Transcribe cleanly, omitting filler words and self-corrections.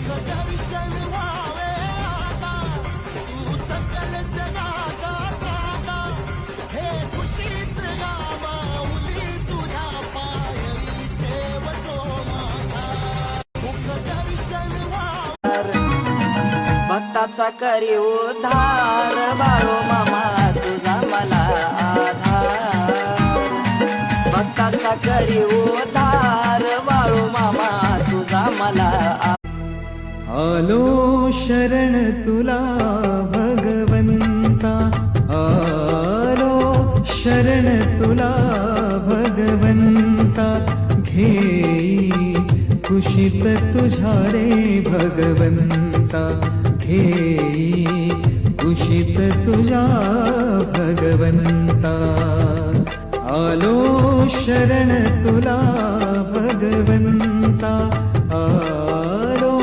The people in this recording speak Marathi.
दर्शन व्हावे आता तू सकल जगाचा दाता हे खुशीच गावाउली तुझ्या पायरी ठेवतो माझा मुख दर्शन व्हावे भक्ताचा करी उद्धार बाळू मामा तुझा मला आधार भक्ताचा करी उद्धार बाळू मामा तुझा मला आलो शरण तुला भगवंता आलो शरण तुला भगवंता घेई कुशीत तुझ्या रे भगवंता घेई कुशीत तुझ्या भगवंता आलो शरण तुला